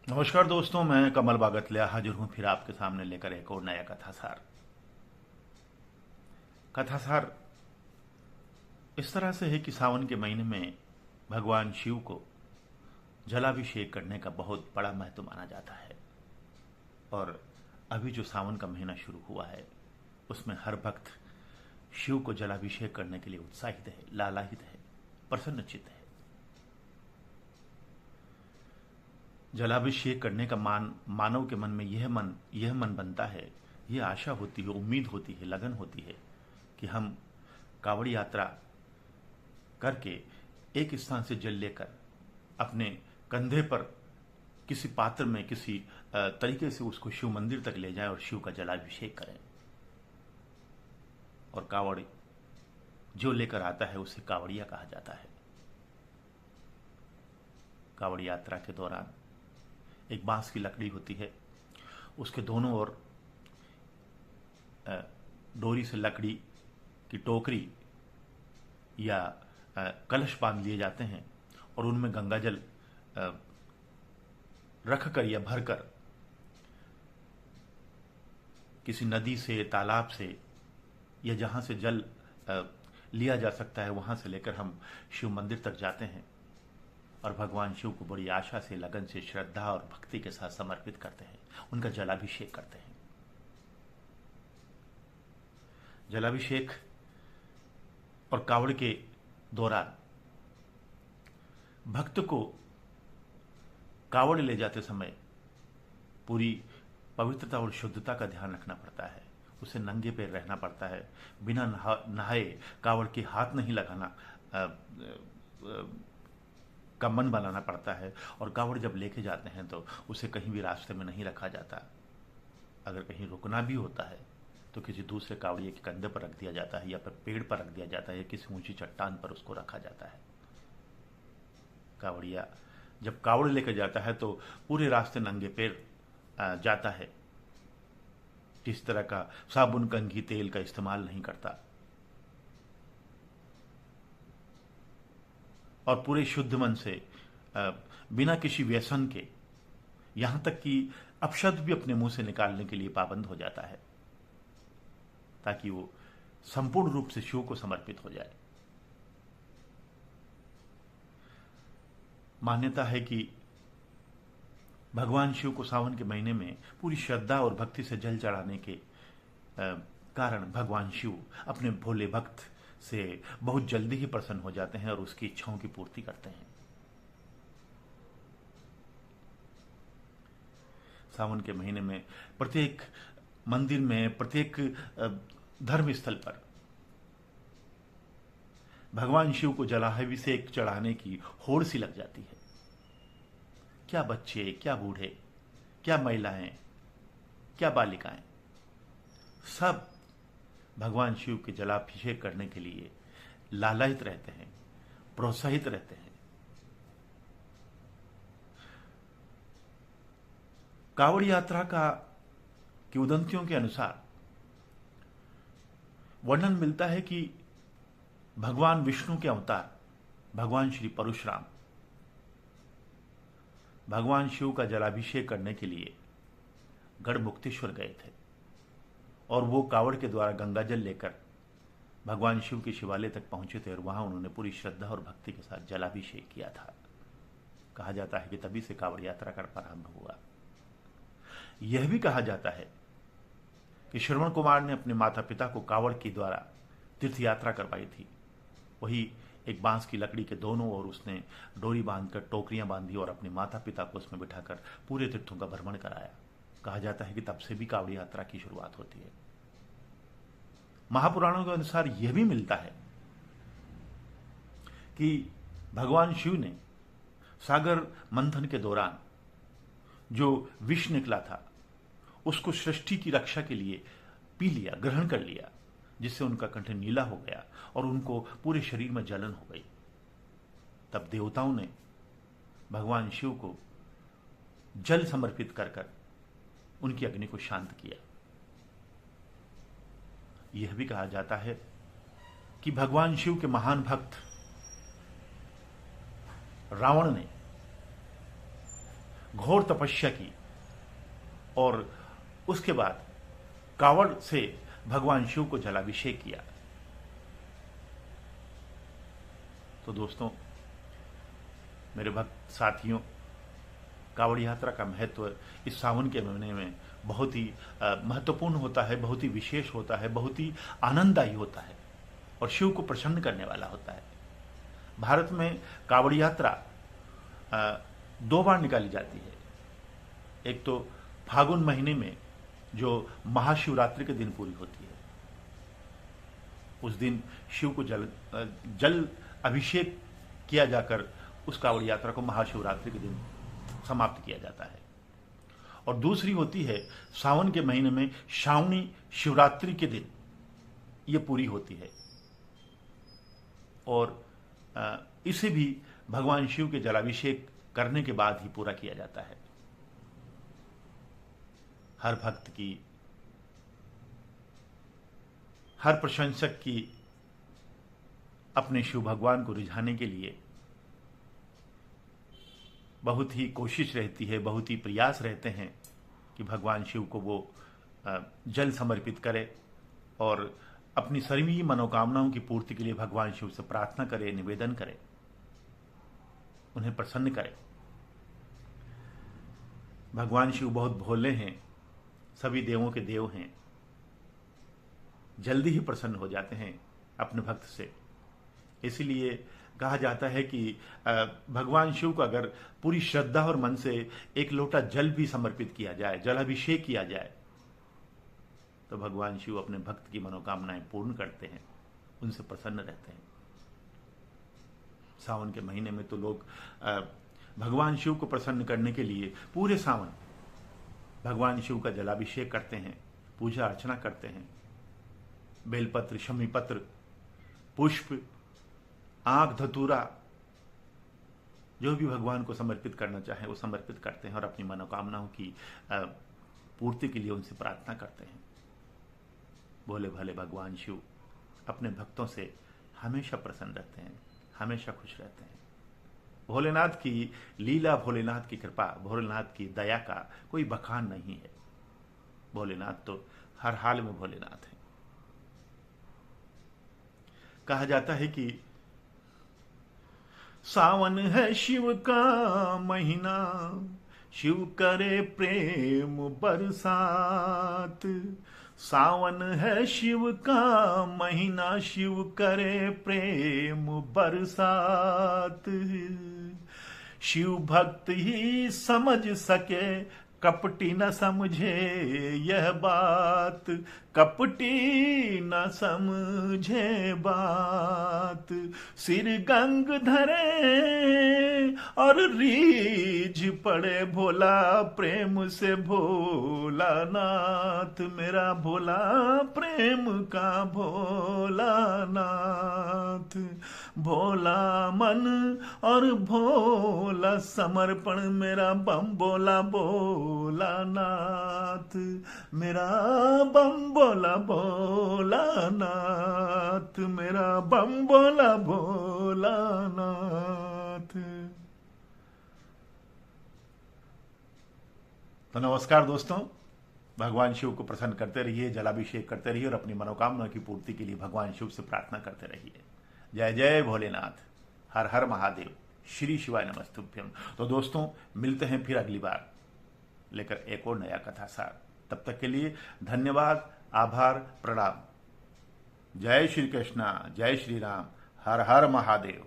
नमस्कार दोस्तों, मैं कमल बागतलिया हाजिर हूं फिर आपके सामने लेकर एक और नया कथासार। कथासार इस तरह से है कि सावन के महीने में भगवान शिव को जलाभिषेक करने का बहुत बड़ा महत्व माना जाता है। और अभी जो सावन का महीना शुरू हुआ है उसमें हर भक्त शिव को जलाभिषेक करने के लिए उत्साहित है, लालायित है, प्रसन्नचित्त है। जलाभिषेक करने का मानव के मन में यह मन बनता है, यह आशा होती है, उम्मीद होती है, लगन होती है कि हम कावड़ यात्रा करके एक स्थान से जल लेकर अपने कंधे पर किसी पात्र में किसी तरीके से उसको शिव मंदिर तक ले जाएं और शिव का जलाभिषेक करें। और कावड़ जो लेकर आता है उसे कावड़िया कहा जाता है। कावड़ यात्रा के दौरान एक बांस की लकड़ी होती है, उसके दोनों ओर डोरी से लकड़ी की टोकरी या कलश बांध लिए जाते हैं और उनमें गंगाजल रखकर या भरकर किसी नदी से, तालाब से या जहां से जल लिया जा सकता है वहां से लेकर हम शिव मंदिर तक जाते हैं और भगवान शिव को बड़ी आशा से, लगन से, श्रद्धा और भक्ति के साथ समर्पित करते हैं, उनका जलाभिषेक करते हैं। जलाभिषेक और कावड़ के दौरान भक्त को कावड़ ले जाते समय पूरी पवित्रता और शुद्धता का ध्यान रखना पड़ता है। उसे नंगे पैर रहना पड़ता है, बिना नहाए कावड़ के हाथ नहीं लगाना का मन बनाना पड़ता है। और कावड़ जब लेके जाते हैं तो उसे कहीं भी रास्ते में नहीं रखा जाता। अगर कहीं रुकना भी होता है तो किसी दूसरे कावड़िए के कंधे पर रख दिया जाता है या फिर पेड़ पर रख दिया जाता है या किसी ऊंची चट्टान पर उसको रखा जाता है। कावड़िया जब कावड़ लेकर जाता है तो पूरे रास्ते नंगे पैर जाता है। किस तरह का साबुन, कंघी, तेल का इस्तेमाल नहीं करता और पूरे शुद्ध मन से, बिना किसी व्यसन के, यहां तक कि अपशब्द भी अपने मुंह से निकालने के लिए पाबंद हो जाता है ताकि वो संपूर्ण रूप से शिव को समर्पित हो जाए। मान्यता है कि भगवान शिव को सावन के महीने में पूरी श्रद्धा और भक्ति से जल चढ़ाने के कारण भगवान शिव अपने भोले भक्त से बहुत जल्दी ही प्रसन्न हो जाते हैं और उसकी इच्छाओं की पूर्ति करते हैं। सावन के महीने में प्रत्येक मंदिर में, प्रत्येक धर्म स्थल पर भगवान शिव को जलाभिषेक चढ़ाने की होड़ सी लग जाती है। क्या बच्चे, क्या बूढ़े, क्या महिलाएं, क्या बालिकाएं, सब भगवान शिव के जलाभिषेक करने के लिए लालायित रहते हैं, प्रोत्साहित रहते हैं। कावड़ यात्रा का किंवदंतियों के अनुसार वर्णन मिलता है कि भगवान विष्णु के अवतार भगवान श्री परशुराम भगवान शिव का जलाभिषेक करने के लिए गढ़मुक्तेश्वर गए थे और वो कावड़ के द्वारा गंगाजल लेकर भगवान शिव के शिवालय तक पहुंचे थे और वहां उन्होंने पूरी श्रद्धा और भक्ति के साथ जलाभिषेक किया था। कहा जाता है कि तभी से कावड़ यात्रा का प्रारंभ हुआ। यह भी कहा जाता है कि श्रवण कुमार ने अपने माता पिता को कावड़ के द्वारा तीर्थ यात्रा करवाई थी। वही एक बांस की लकड़ी के दोनों ओर उसने डोरी बांधकर टोकरियां बांधी और अपने माता पिता को उसमें बिठाकर पूरे तीर्थों का भ्रमण कराया। कहा जाता है कि तब से भी कावड़ यात्रा की शुरुआत होती है। महापुराणों के अनुसार यह भी मिलता है कि भगवान शिव ने सागर मंथन के दौरान जो विष निकला था उसको सृष्टि की रक्षा के लिए पी लिया, ग्रहण कर लिया, जिससे उनका कंठ नीला हो गया और उनको पूरे शरीर में जलन हो गई। तब देवताओं ने भगवान शिव को जल समर्पित कर कर उनकी अग्नि को शांत किया। यह भी कहा जाता है कि भगवान शिव के महान भक्त रावण ने घोर तपस्या की और उसके बाद कावड़ से भगवान शिव को जलाभिषेक किया। तो दोस्तों, मेरे भक्त साथियों, कावड़ यात्रा का महत्व इस सावन के महीने में बहुत ही महत्वपूर्ण होता है, बहुत ही विशेष होता है, बहुत ही आनंददायी होता है और शिव को प्रसन्न करने वाला होता है। भारत में कावड़ यात्रा 2 बार निकाली जाती है। एक तो फागुन महीने में जो महाशिवरात्रि के दिन पूरी होती है, उस दिन शिव को जल अभिषेक किया जाकर उस कावड़ यात्रा को महाशिवरात्रि के दिन समाप्त किया जाता है। और दूसरी होती है सावन के महीने में श्रावणी शिवरात्रि के दिन ये पूरी होती है और इसे भी भगवान शिव के जलाभिषेक करने के बाद ही पूरा किया जाता है। हर भक्त की, हर प्रशंसक की अपने शिव भगवान को रिझाने के लिए बहुत ही कोशिश रहती है, बहुत ही प्रयास रहते हैं कि भगवान शिव को वो जल समर्पित करे और अपनी सभी मनोकामनाओं की पूर्ति के लिए भगवान शिव से प्रार्थना करे, निवेदन करे, उन्हें प्रसन्न करे। भगवान शिव बहुत भोले हैं, सभी देवों के देव हैं, जल्दी ही प्रसन्न हो जाते हैं अपने भक्त से। इसीलिए कहा जाता है कि भगवान शिव को अगर पूरी श्रद्धा और मन से एक लोटा जल भी समर्पित किया जाए, जलाभिषेक किया जाए, तो भगवान शिव अपने भक्त की मनोकामनाएं पूर्ण करते हैं, उनसे प्रसन्न रहते हैं। सावन के महीने में तो लोग भगवान शिव को प्रसन्न करने के लिए पूरे सावन भगवान शिव का जलाभिषेक करते हैं, पूजा अर्चना करते हैं, बेलपत्र, शमीपत्र, पुष्प, आंख, धतूरा, जो भी भगवान को समर्पित करना चाहे वो समर्पित करते हैं और अपनी मनोकामनाओं की पूर्ति के लिए उनसे प्रार्थना करते हैं। भोले भाले भगवान शिव अपने भक्तों से हमेशा प्रसन्न रहते हैं, हमेशा खुश रहते हैं। भोलेनाथ की लीला, भोलेनाथ की कृपा, भोलेनाथ की दया का कोई बखान नहीं है। भोलेनाथ तो हर हाल में भोलेनाथ है। कहा जाता है कि सावन है शिव का महीना, शिव करे प्रेम बरसात। सावन है शिव का महीना, शिव करे प्रेम बरसात। शिव भक्त ही समझ सके, कपटी न समझे यह बात, कपटी न समझे बात। सिर गंग धरे और रीझ पड़े भोला, प्रेम से भोला नाथ, मेरा भोला प्रेम का भोला नाथ। भोला मन और भोला समर्पण, मेरा बम बोला भोला नाथ, मेरा बम बोला भोला नाथ, मेरा बम बोला भोला नाथ। तो नमस्कार दोस्तों, भगवान शिव को प्रसन्न करते रहिए, जलाभिषेक करते रहिए और अपनी मनोकामना की पूर्ति के लिए भगवान शिव से प्रार्थना करते रहिए। जय जय भोलेनाथ, हर हर महादेव, श्री शिवाय नमस्तुभ्यम। तो दोस्तों, मिलते हैं फिर अगली बार लेकर एक और नया कथा सार। तब तक के लिए धन्यवाद, आभार, प्रणाम। जय श्री कृष्णा, जय श्री राम, हर हर महादेव।